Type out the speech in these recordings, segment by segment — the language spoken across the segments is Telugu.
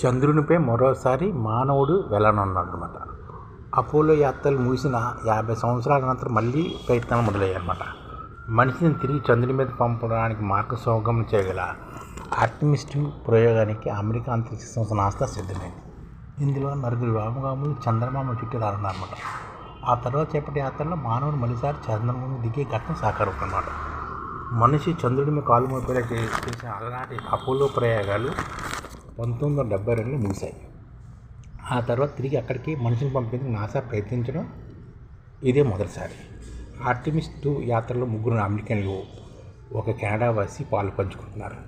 చంద్రునిపై మరోసారి మానవుడు వెళ్ళనున్నాడనమాట. అపోలో యాత్రలు ముగిసిన 50 సంవత్సరాల అనంతరం మళ్ళీ ప్రయత్నాలు మొదలయ్యాయన్నమాట. మనిషిని తిరిగి చంద్రుని మీద పంపడానికి మార్గ సౌగమనం చేయగల ఆర్టెమిస్ 2 ప్రయోగానికి అమెరికా అంతరిక్ష సంస్థ నాసా సిద్ధమైంది. ఇందులో నలుగురు వ్యోమగాములు చంద్రమామ చుట్టూ రానున్నారన్నమాట. ఆ తర్వాత చేపట్టే యాత్రలో మానవుడు మరోసారి చంద్రమామ దిగే ఘట్టం సాకారవుతుందన్నమాట. మనిషి చంద్రుడి మీద కాలు మోపేలా చేసిన అలనాటి అపోలో ప్రయోగాలు 1972లో ముగిశాయి. ఆ తర్వాత తిరిగి అక్కడికి మనిషిని పంపేందుకు నాసా ప్రయత్నించడం ఇదే మొదటిసారి. ఆర్టెమిస్ 2 యాత్రలో 3 అమెరికన్లు, 1 కెనడా వాసి పాలు పంచుకుంటున్నారు.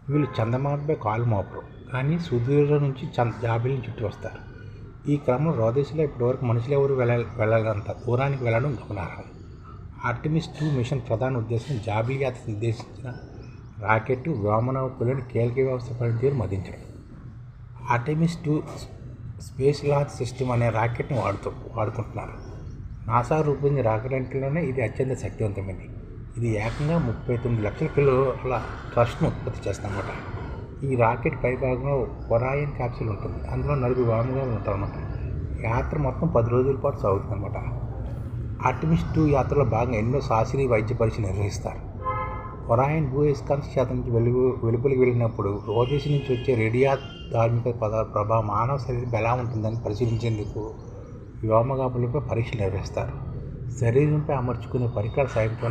వీళ్ళు చందమామపై కాలు మోపరు, కానీ సుదూరం నుంచి జాబిలిని చుట్టూ వస్తారు. ఈ క్రమంలో రోదేశంలో ఇప్పటివరకు మనుషులు ఎవరు వెళ్ళాలంత దూరానికి వెళ్ళడం గమనార్హం. ఆర్టెమిస్ 2 మిషన్ ప్రధాన ఉద్దేశం జాబిలి యాత్ర నిర్దేశించిన రాకెట్ వ్యోమనౌకలోని కీలక వ్యవస్థ పనితీరు మదించడం. ఆర్టెమిస్ 2 స్పేస్ లాంచ్ సిస్టమ్ అనే రాకెట్ని వాడుకుంటున్నారు. నాసా రూపొందించిన రాకెట్లోనే ఇది అత్యంత శక్తివంతమైనది. ఇది ఏకంగా 39 లక్షల కిలోల థ్రస్ట్ను ఉత్పత్తి చేస్తుందన్నమాట. ఈ రాకెట్ పైభాగంలో ఒరాయన్ క్యాప్సూల్ ఉంటుంది. అందులో 4 వ్యోమగాములు ఉంటారన్నమాట. యాత్ర మొత్తం 10 రోజుల పాటు సాగుతుందన్నమాట. ఆర్టెమిస్ 2 యాత్రలో భాగంగా ఎన్నో శాస్త్రీయ వైద్య పరీక్షలు నిర్వహిస్తారు. ఒరాయన్ భూయస్కాంత క్షేత్రం నుంచి వెలుపలికి వెళ్ళినప్పుడు రోదేశం నుంచి వచ్చే రేడియో ధార్మిక ప్రభావం మానవ శరీరం ఎలా ఉంటుందని పరిశీలించేందుకు వ్యోమగాములపై పరీక్షలు నిర్వహిస్తారు. శరీరంపై అమర్చుకునే పరికరాల సాయంతో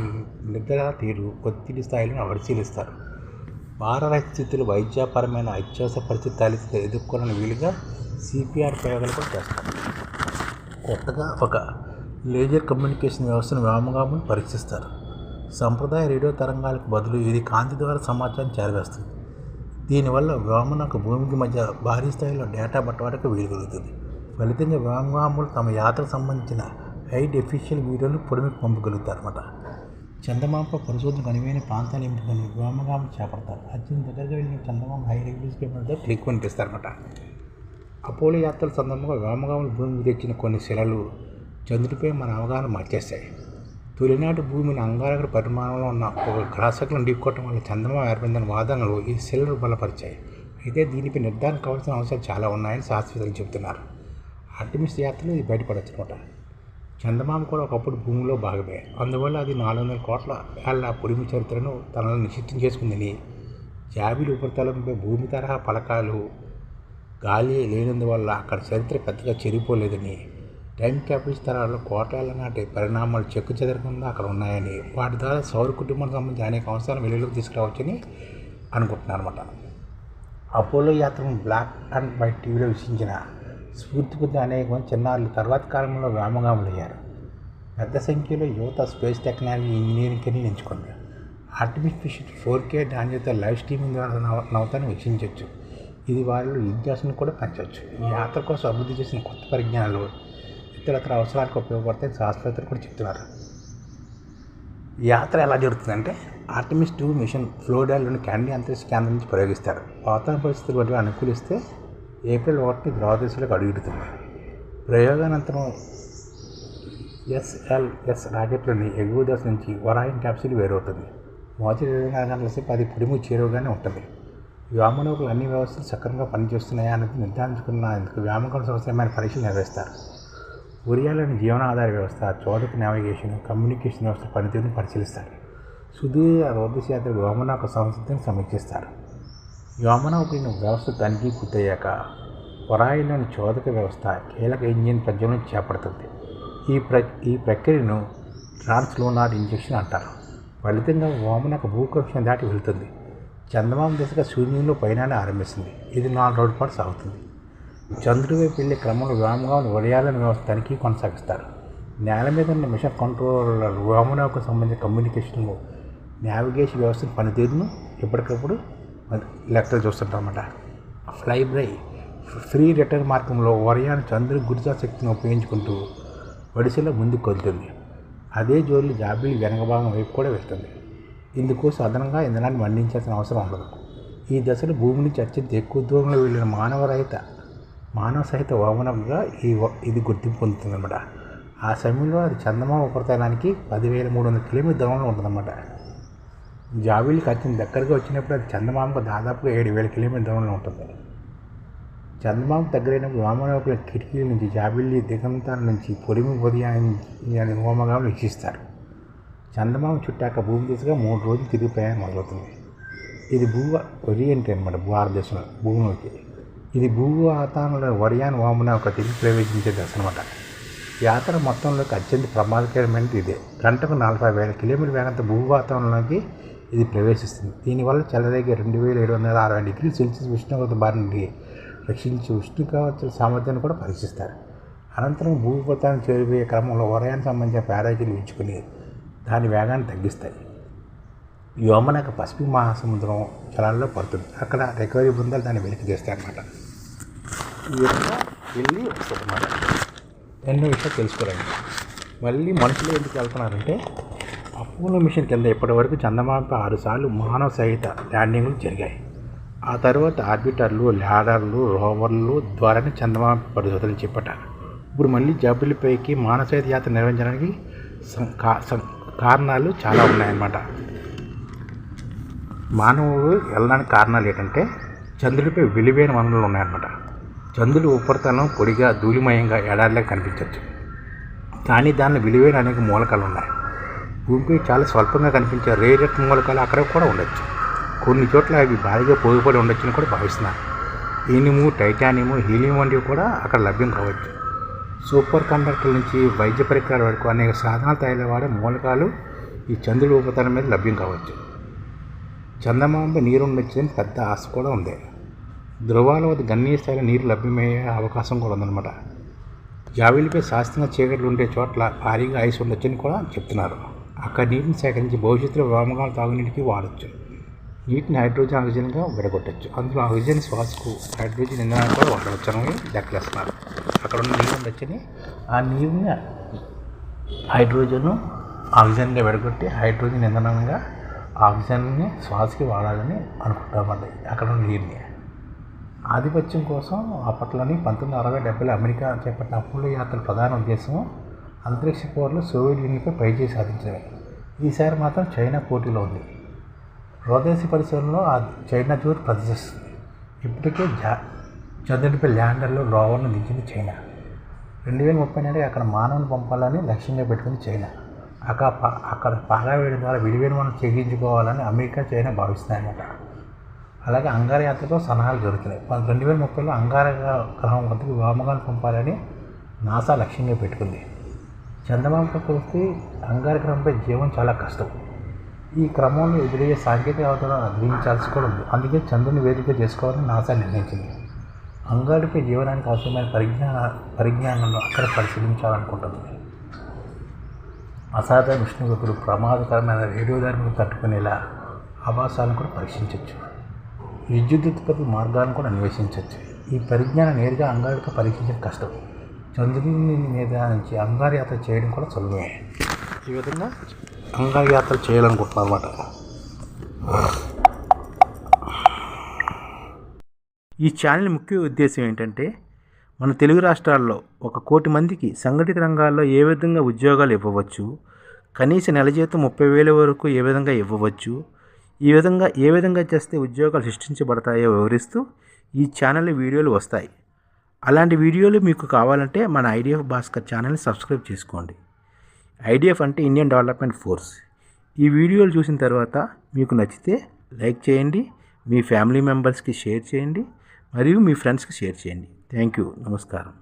నిద్ర తీరు, ఒత్తిడి స్థాయిలను పరిశీలిస్తారు. భారరహిత స్థితిలో వైద్యపరమైన అత్యవసర పరిస్థితి ఎదుర్కొనని వీలుగా సిపిఆర్ ప్రయోగాలు కూడా చేస్తారు. కొత్తగా ఒక లేజర్ కమ్యూనికేషన్ వ్యవస్థను వ్యోమగాములు పరీక్షిస్తారు. సంప్రదాయ రేడియో తరంగాలకు బదులు ఇది కాంతి ద్వారా సమాచారం చేరవేస్తుంది. దీనివల్ల వ్యోమనౌక భూమికి మధ్య భారీ స్థాయిలో డేటా బట్టవాడకు వీలు కలుగుతుంది. ఫలితంగా వ్యోమగాములు తమ యాత్రకు సంబంధించిన హై డెఫిషియల్ వీడియోలు పొడిమికి పంపగలుగుతారన్నమాట. చందమామపై పరిశోధనకు అనువైన ప్రాంతాలు ఎంపికని వ్యోమగాములు చేపడతారు. అత్యంత దగ్గరగా వెళ్ళిన చందమామ హై రెగ్యులేషన్ కెమెరాతో క్లిక్ కనిపిస్తారన్నమాట. అపోలో యాత్రల సందర్భంగా వ్యోమగాములు భూమికి తెచ్చిన కొన్ని శిలలు చంద్రుడిపై మన అవగాహన మార్చేస్తాయి. తొలినాటి భూమిని అంగారక పరిమాణంలో ఉన్న ఒక గ్రాసకులను ఢీకొట్టడం వల్ల చందమామ ఏర్పడిందన్న వాదనలు ఈ శిలను బలపరిచాయి. అయితే దీనిపై నిర్ధారణ కావాల్సిన అవసరాలు చాలా ఉన్నాయని శాస్త్రవేత్తలు చెబుతున్నారు. ఆర్టెమిస్ యాత్రలో ఇది బయటపడొచ్చనమాట. చందమామ కూడా ఒకప్పుడు భూమిలో భాగమే. అందువల్ల అది 400 కోట్ల ఏళ్ల పొడిమి చరిత్రను తనలో నిశ్చితం చేసుకుందని, జాబిలి ఉపరితలంపై భూమి తరహా పలకాలు, గాలి లేనందువల్ల అక్కడ చరిత్ర పెద్దగా చెరిగిపోలేదని, టైం క్యాపిటల్స్ తరాల్లో కోట్ల నాటి పరిణామాలు చెక్కు చెదరకుండా అక్కడ ఉన్నాయని, వాటి ద్వారా సౌర కుటుంబానికి సంబంధించి అనేక అంశాలను వెలుగులోకి తీసుకురావచ్చని అనుకుంటున్నారన్నమాట. అపోలో యాత్రను బ్లాక్ అండ్ వైట్ టీవీలో వీక్షించిన స్ఫూర్తి పొందిన అనేక మంది చిన్నారులు తర్వాత కాలంలో వ్యోమగాములు అయ్యారు. పెద్ద సంఖ్యలో యువత స్పేస్ టెక్నాలజీ, ఇంజనీరింగ్ కెరీర్ ఎంచుకుంది. ఆర్టెమిస్ మిషన్ 4K నాణ్యత లైవ్ స్ట్రీమింగ్ ద్వారా నవతను వీక్షించవచ్చు. ఇది వారిలో జిజ్ఞాసను కూడా పెంచవచ్చు. ఈ యాత్ర కోసం అభివృద్ధి చేసిన కొత్త పరిజ్ఞానాలు ఇతరత్ర అవసరాలకు ఉపయోగపడతాయని శాస్త్రవేత్తలు కూడా చెప్తున్నారు. ఈ యాత్ర ఎలా జరుగుతుందంటే, ఆర్టెమిస్ 2 మిషన్ ఫ్లోరిడాలోని కెనడీ అంతరిక్ష కేంద్రం నుంచి ప్రయోగిస్తారు. వాతావరణ పరిస్థితులు బట్టి అనుకూలిస్తే ఏప్రిల్ 1 ద్వాదశలోకి అడుగుతుంది. ప్రయోగానంతరం SLS రాకెట్లోని ఎగువ దశ నుంచి ఒరాయన్ క్యాప్సూల్ వేరవుతుంది. మొదటి 24 గంటల సేపు అది పొడిమి చేరువగానే ఉంటుంది. వ్యోమనౌకలు అన్ని వ్యవస్థలు సక్రమంగా పనిచేస్తున్నాయా అనేది నిర్ధారించుకున్నందుకు వ్యోమనౌకలకు అవసరమైన పరీక్షలు నిర్వహిస్తారు. ఒరియాలోని జీవనాధార వ్యవస్థ, చోదక నావిగేషన్, కమ్యూనికేషన్ వ్యవస్థ పనితీరును పరిశీలిస్తారు. సుదూర రోదశ యాత్ర వ్యోమనౌక సంసిద్ధతను సమీక్షిస్తారు. వ్యోమనౌకలను వ్యవస్థ తనిఖీ పూర్తయ్యాక ఒరాయిన్లోని చోదక వ్యవస్థ కీలక ఇంజిన్ ప్రజ్వలన చేపడుతుంది. ఈ ప్రక్రియను ట్రాన్స్లూనార్ ఇంజెక్షన్ అంటారు. ఫలితంగా వ్యోమనౌక భూకక్షను దాటి వెళుతుంది. చందమామ దిశగా శూన్యంలో పయనాన్ని ఆరంభిస్తుంది. ఇది 4 రోజుల పాటు సాగుతుంది. చంద్రుడి వైపు వెళ్లే క్రమంలో వ్యోమగాములు ఒరియాలోని వ్యవస్థ తనిఖీ కొనసాగిస్తారు. నేల మీద ఉన్న మిషన్ కంట్రోలర్ వ్యోమనౌకకు సంబంధించిన కమ్యూనికేషన్లు, నావిగేషన్ వ్యవస్థ పనితీరును ఎప్పటికప్పుడు లెక్కలు చూస్తుంటారన్నమాట. ఫ్లైబై ఫ్రీ రిటర్న్ మార్గంలో ఒరియాన్ చంద్రుడి గురుత్వ శక్తిని ఉపయోగించుకుంటూ వడిసెలో ముందుకు కదులుతుంది. అదే జోలి జాబిలి వెనక భాగం వైపు కూడా వెళ్తుంది. ఇందుకోసం అదనంగా ఇంధనాన్ని మండించాల్సిన అవసరం ఉండదు. ఈ దశలో భూమి నుంచి అత్యంత ఎక్కువ దూరంలో వెళ్ళిన మానవ సహిత వ్యోమనౌకగా ఇది గుర్తింపు పొందుతుందన్నమాట. ఆ సమయంలో అది చందమామ ఉపరితలానికి 10,300 కిలోమీటర్ దూరంలో ఉంటుందన్నమాట. జాబిలికి అత్యంత దగ్గరగా వచ్చినప్పుడు అది చందమామకు దాదాపుగా 7,000 కిలోమీటర్ దూరంలో ఉంటుంది. చందమామ దగ్గరైనప్పుడు వామనవకుల కిటికీల నుంచి జాబిల్లి దిగంతాల నుంచి పొడిమి ఉదయాన్ని హోమగాములు వీక్షిస్తారు. చందమామ చుట్టాక భూమి దిశగా 3 రోజులు తిరిగి ప్రయాణం మొదలవుతుంది. ఇది ఒరియంట్ అనమాట భారతదేశంలో భూమిలోకి. ఇది భూవాతావరణంలో ఒరియాన్ వామనవక తిరిగి ప్రవేశించే దశ అనమాట. యాత్ర మొత్తంలోకి అత్యంత ప్రమాదకరమైనది ఇదే. గంటకు 40,000 కిలోమీటర్ల వేగంతో భూవాతావరణంలోకి ఇది ప్రవేశిస్తుంది. దీనివల్ల చెలరేగే 2760 డిగ్రీల సెల్సియస్ ఉష్ణోగ్రత బారి నుండి రక్షించి ఉష్ణోగ్రతల సామర్థ్యాన్ని కూడా పరీక్షిస్తారు. అనంతరం భూపతాన్ని చేరిపోయే క్రమంలో ఒరయానికి సంబంధించిన ప్యారేజీలు ఇచ్చుకుని దాని వేగాన్ని తగ్గిస్తాయి. వ్యోమనక పసిఫిక్ మహాసముద్రం జలాల్లో పడుతుంది. అక్కడ రికవరీ బృందాలు దాన్ని వెలికి తీస్తాయి అన్నమాట. ఈ విధంగా వెళ్ళి వస్తుంది అన్నమాట. ఎన్నో విషయాలు తెలుసుకోరండి. మళ్ళీ మనుషులు ఎందుకు వెళ్తున్నారంటే అపోలో మిషన్ కింద ఇప్పటివరకు చందమామపై 6 సార్లు మానవ సహిత ల్యాండింగ్లు జరిగాయి. ఆ తర్వాత ఆర్బిటర్లు, ల్యాండర్లు, రోవర్లు ద్వారానే చందమామ పరిశోధనలు చేపట్టారు. ఇప్పుడు మళ్ళీ జాబిల్లిపైకి మానవ సహిత యాత్ర నిర్వహించడానికి కారణాలు చాలా ఉన్నాయన్నమాట. మానవుడు వెళ్ళడానికి కారణాలు ఏంటంటే చంద్రుడిపై విలువైన వనరులు ఉన్నాయన్నమాట. చంద్రుడి ఉపరితలం పొడిగా ధూళిమయంగా ఎడారిలా కనిపించవచ్చు, కానీ దానిలో విలువైన అనేక మూలకాలు ఉన్నాయి. భూమిపై చాలా స్వల్పంగా కనిపించే రేర్ ఎర్త్ మూలకాలు అక్కడ కూడా ఉండొచ్చు. కొన్ని చోట్ల అవి భారీగా పోగుపడి ఉండొచ్చని కూడా భావిస్తున్నారు. ఇనుము, టైటానియం, హీలియం వంటివి కూడా అక్కడ లభ్యం కావచ్చు. సూపర్ కండక్టర్ నుంచి వైద్య పరికరాల వరకు అనేక సాధనాలు తయారు వాడే మూలకాలు ఈ చంద్రుడి ఉపరితలం మీద లభ్యం కావచ్చు. చందమామపై నీరు ఉండొచ్చని పెద్ద ఆశ కూడా ఉంది. ధృవాల వద్ద గణనీయ స్థాయిలో నీరు లభ్యమయ్యే అవకాశం కూడా ఉందన్నమాట. జాబిల్లిపై శాస్త్రంగా చీకట్లు ఉండే చోట్ల భారీగా ఐస్ ఉండొచ్చని కూడా చెప్తున్నారు. అక్కడ నీటిని సేకరించి భవిష్యత్తులో వ్యోమగాముల తాగునీటికి వాడచ్చు. నీటిని హైడ్రోజన్, ఆక్సిజన్గా విడగొట్టచ్చు. అందులో ఆక్సిజన్ శ్వాసకు, హైడ్రోజన్ ఇంధనాన్ని కూడా వాడవచ్చు అని లెక్కలేస్తున్నారు. అక్కడ ఉన్న నీరు ఉండొచ్చని ఆ నీరుని హైడ్రోజన్, ఆక్సిజన్గా విడగొట్టి హైడ్రోజన్ ఇంధనంగా ఆక్సిజన్ని శ్వాసకి వాడాలని అనుకుంటామండి అక్కడ ఉన్న నీరుని. ఆధిపత్యం కోసం అప్పట్లోని 1960-70లో అమెరికా చేపట్టిన అపోలో యాత్ర ప్రధాన ఉద్దేశం అంతరిక్ష పోరులో సోవియట్ యూనియన్పై పైచేయి సాధించడమే. ఈసారి మాత్రం చైనా పోటీలో ఉంది. స్వదేశీ పరిశోధనలో ఆ చైనా జోరు ప్రదర్శిస్తుంది. ఇప్పటికే చంద్రుడిపై ల్యాండర్లు, రోవర్ను దించింది చైనా. 2030 నాటికి అక్కడ మానవుని పంపాలని లక్ష్యంగా పెట్టుకుంది చైనా. అక్కడ పారావేయడం ద్వారా విడివేడి మనం చెల్లించుకోవాలని అమెరికా, చైనా భావిస్తున్నాయన్నమాట. అలాగే అంగార యాత్రతో సన్నాహాలు జరుగుతున్నాయి. 2030లో అంగార గ్రహం వద్దకు వ్యోమగాములు పంపాలని నాసా లక్ష్యంగా పెట్టుకుంది. చందమామపై కొలిస్తే అంగార గ్రహంపై జీవం చాలా కష్టం. ఈ క్రమంలో ఎదురయ్యే సాంకేతిక అవతలను అధిగమించాల్సి కూడా ఉంది. అందుకే చంద్రుని వేదిక చేసుకోవాలని నాసా నిర్ణయించింది. అంగారుపై జీవనానికి అవసరమైన పరిజ్ఞానాలను అక్కడ పరిశీలించాలనుకుంటుంది. అసాధారణ ఉష్ణోగ్రతలు, ప్రమాదకరమైన రేడియోధార్మిక తట్టుకునేలా ఆవాసాలను కూడా పరీక్షించవచ్చు. విద్యుదుత్పత్తి మార్గాలను కూడా అన్వేషించవచ్చు. ఈ పరిజ్ఞానం నేరుగా అంగారుపై పరీక్షించడం కష్టం. చంద్రుని మీద నుంచి అంగార యాత్ర చేయడం కూడా సులభమే. ఈ విధంగా అంగార యాత్ర చేయాలనుకుంటున్నాను అన్నమాట. ఈ ఛానల్ ముఖ్య ఉద్దేశం ఏంటంటే మన తెలుగు రాష్ట్రాల్లో 1 కోటి మందికి సంఘటిత రంగాల్లో ఏ విధంగా ఉద్యోగాలు ఇవ్వవచ్చు, కనీస నెల జీతం 30,000 వరకు ఏ విధంగా ఇవ్వవచ్చు, ఏ విధంగా చేస్తే ఉద్యోగాలు సృష్టించబడతాయో వివరిస్తూ ఈ ఛానల్లో వీడియోలు వస్తాయి. అలాంటి వీడియోలు మీకు కావాలంటే మన ఐడిఎఫ్ భాస్కర్ ఛానల్ని సబ్స్క్రైబ్ చేసుకోండి. ఐడిఎఫ్ అంటే ఇండియన్ డెవలప్మెంట్ ఫోర్స్. ఈ వీడియోలు చూసిన తర్వాత మీకు నచ్చితే లైక్ చేయండి, మీ ఫ్యామిలీ మెంబర్స్కి షేర్ చేయండి, మరియు మీ ఫ్రెండ్స్కి షేర్ చేయండి. Thank you. నమస్కారం.